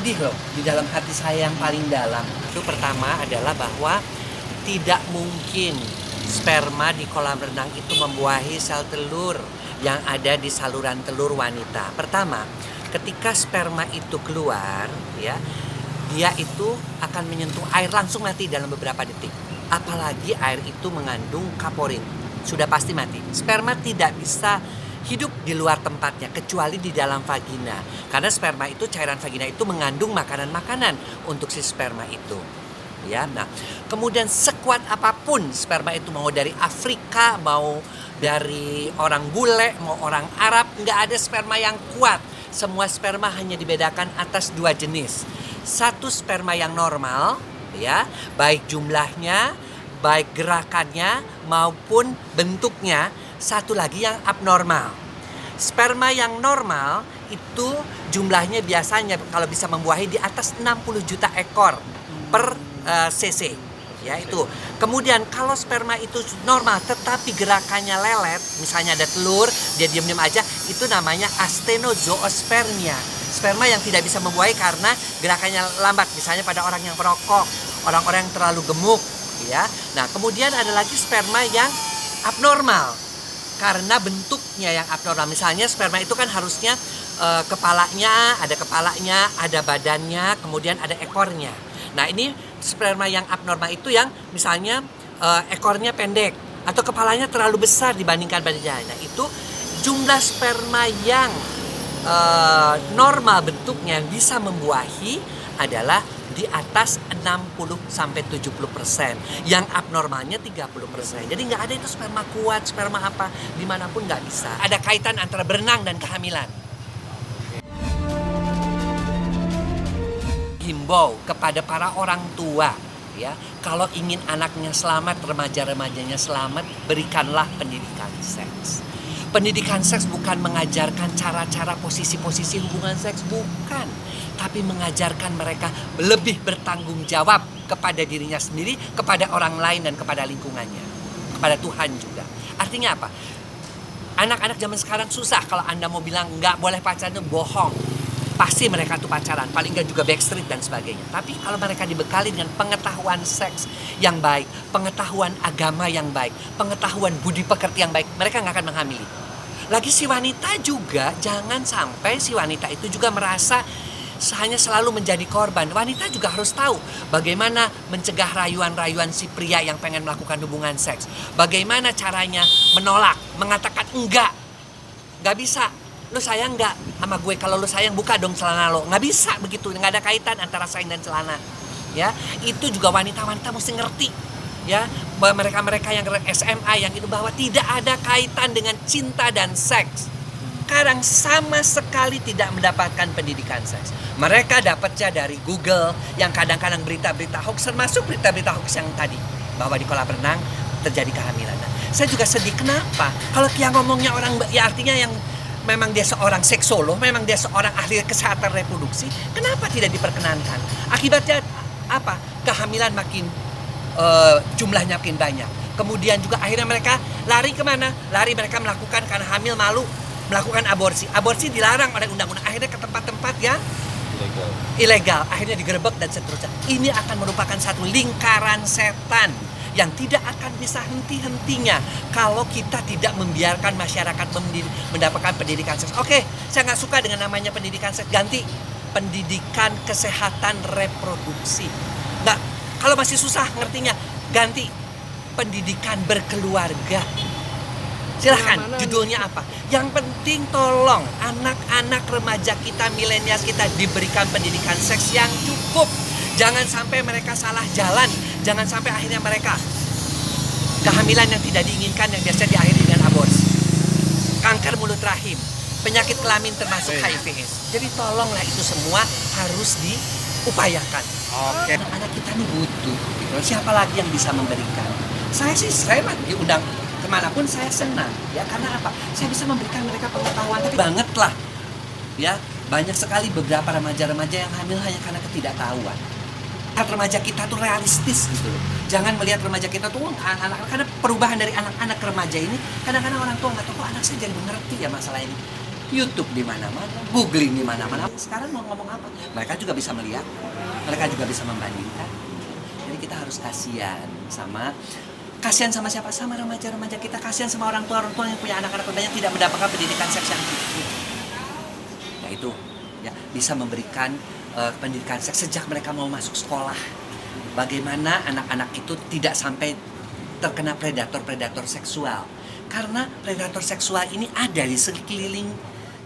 sedih loh di dalam hati saya yang paling dalam. Itu pertama adalah bahwa tidak mungkin sperma di kolam renang itu membuahi sel telur yang ada di saluran telur wanita. Pertama, ketika sperma itu keluar, ya, dia itu akan menyentuh air langsung mati dalam beberapa detik. Apalagi air itu mengandung kaporin, sudah pasti mati. Sperma tidak bisa hidup di luar tempatnya kecuali di dalam vagina. Karena sperma itu, cairan vagina itu mengandung makanan-makanan untuk si sperma itu. Ya, nah, kemudian sekuat apapun sperma itu, mau dari Afrika, mau dari orang bule, mau orang Arab, nggak ada sperma yang kuat. Semua sperma hanya dibedakan atas dua jenis. Satu sperma yang normal, ya, baik jumlahnya, baik gerakannya maupun bentuknya. Satu lagi yang abnormal. Sperma yang normal itu jumlahnya biasanya kalau bisa membuahi di atas 60 juta ekor per cc. Ya, itu. Kemudian kalau sperma itu normal tetapi gerakannya lelet, misalnya ada telur, dia diam-diam aja, itu namanya astenozoospermia. Sperma yang tidak bisa membuahi karena gerakannya lambat, misalnya pada orang yang perokok, orang-orang yang terlalu gemuk, ya. Nah, kemudian ada lagi sperma yang abnormal karena bentuknya yang abnormal. Misalnya sperma itu kan harusnya kepalanya, ada badannya, kemudian ada ekornya. Nah, ini sperma yang abnormal itu yang misalnya ekornya pendek atau kepalanya terlalu besar dibandingkan badannya. Nah, itu jumlah sperma yang normal bentuknya yang bisa membuahi adalah di atas 60-70%. Yang abnormalnya 30%. Jadi nggak ada itu sperma kuat, sperma apa, dimanapun nggak bisa. Ada kaitan antara berenang dan kehamilan. Himbau kepada para orang tua, ya, kalau ingin anaknya selamat, remaja-remajanya selamat, berikanlah pendidikan seks. Pendidikan seks bukan mengajarkan cara-cara posisi-posisi hubungan seks, bukan. Tapi mengajarkan mereka lebih bertanggung jawab kepada dirinya sendiri, kepada orang lain, dan kepada lingkungannya. Kepada Tuhan juga. Artinya apa? Anak-anak zaman sekarang susah kalau Anda mau bilang nggak boleh pacaran, itu bohong. Pasti mereka tuh pacaran, paling nggak juga backstreet dan sebagainya. Tapi kalau mereka dibekali dengan pengetahuan seks yang baik, pengetahuan agama yang baik, pengetahuan budi pekerti yang baik, mereka nggak akan menghamili. Lagi si wanita juga, jangan sampai si wanita itu juga merasa hanya selalu menjadi korban. Wanita juga harus tahu bagaimana mencegah rayuan-rayuan si pria yang pengen melakukan hubungan seks. Bagaimana caranya menolak, mengatakan enggak. Nggak bisa. Lu sayang nggak sama gue? Kalau lu sayang, buka dong celana lo. Nggak bisa begitu. Nggak ada kaitan antara sayang dan celana. Ya, itu juga wanita-wanita mesti ngerti. Ya, mereka-mereka yang SMA yang itu, bahwa tidak ada kaitan dengan cinta dan seks. Sekarang sama sekali tidak mendapatkan pendidikan seks. Mereka dapatnya dari Google yang kadang-kadang berita-berita hoax, termasuk berita-berita hoax yang tadi bahwa di kolam renang terjadi kehamilan. Nah, saya juga sedih. Kenapa? Kalau yang ngomongnya orang, ya artinya yang memang dia seorang seksolog, memang dia seorang ahli kesehatan reproduksi, kenapa tidak diperkenankan? Akibatnya apa? Kehamilan makin jumlahnya makin banyak. Kemudian juga akhirnya mereka lari kemana? Lari mereka melakukan karena hamil, malu melakukan aborsi. Aborsi dilarang oleh undang-undang. Akhirnya ke tempat-tempat yang ilegal. Akhirnya digerebek dan seterusnya. Ini akan merupakan satu lingkaran setan yang tidak akan bisa henti-hentinya kalau kita tidak membiarkan masyarakat mendapatkan pendidikan seks. Oke, saya nggak suka dengan namanya pendidikan seks, ganti pendidikan kesehatan reproduksi. Nggak, kalau masih susah ngertinya, ganti pendidikan berkeluarga. Silahkan, judulnya apa? Yang penting tolong anak-anak remaja kita, milenial kita diberikan pendidikan seks yang cukup. Jangan sampai mereka salah jalan. Jangan sampai akhirnya mereka kehamilan yang tidak diinginkan yang biasanya diakhiri dengan aborsi. Kanker mulut rahim, penyakit kelamin termasuk HIV/AIDS. Jadi tolonglah itu semua harus diupayakan. Oke. Anak-anak kita nih butuh. Gitu. Siapa lagi yang bisa memberikan? Saya diundang kemanapun saya senang. Ya karena apa? Saya bisa memberikan mereka pengetahuan. Tapi banget lah. Ya, banyak sekali beberapa remaja-remaja yang hamil hanya karena ketidaktahuan. Remaja kita tuh realistis gitu loh. Jangan melihat remaja kita tuh anak-anak, karena perubahan dari anak-anak ke remaja ini kadang-kadang orang tua nggak tahu kok anak saya jadi mengerti ya masalah ini. YouTube di mana-mana, googling di mana-mana. Sekarang mau ngomong apa? Mereka juga bisa melihat, mereka juga bisa membandingkan. Jadi kita harus kasihan sama siapa? Sama remaja-remaja kita, kasihan sama orang tua yang punya anak-anak muda yang tidak mendapatkan pendidikan seks yang cukup. Yaitu ya bisa memberikan pendidikan seks sejak mereka mau masuk sekolah. Bagaimana anak-anak itu tidak sampai terkena predator seksual. Karena predator seksual ini ada di sekeliling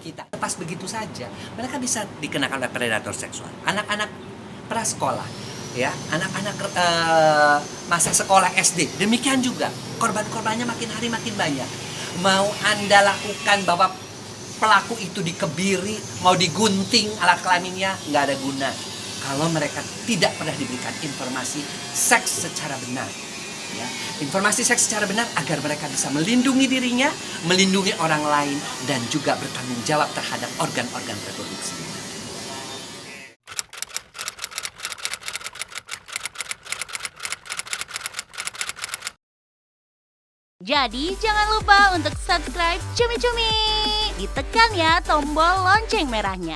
kita. Pas begitu saja, mereka bisa dikenakan oleh predator seksual. Anak-anak prasekolah, ya, anak-anak masa sekolah SD, demikian juga korban-korbannya makin hari makin banyak. Mau Anda lakukan bahwa pelaku itu dikebiri, mau digunting alat kelaminnya, nggak ada guna kalau mereka tidak pernah diberikan informasi seks secara benar. Ya, informasi seks secara benar agar mereka bisa melindungi dirinya, melindungi orang lain, dan juga bertanggung jawab terhadap organ-organ reproduksi. Jadi jangan lupa untuk subscribe Cumi Cumi. Ditekan ya tombol lonceng merahnya.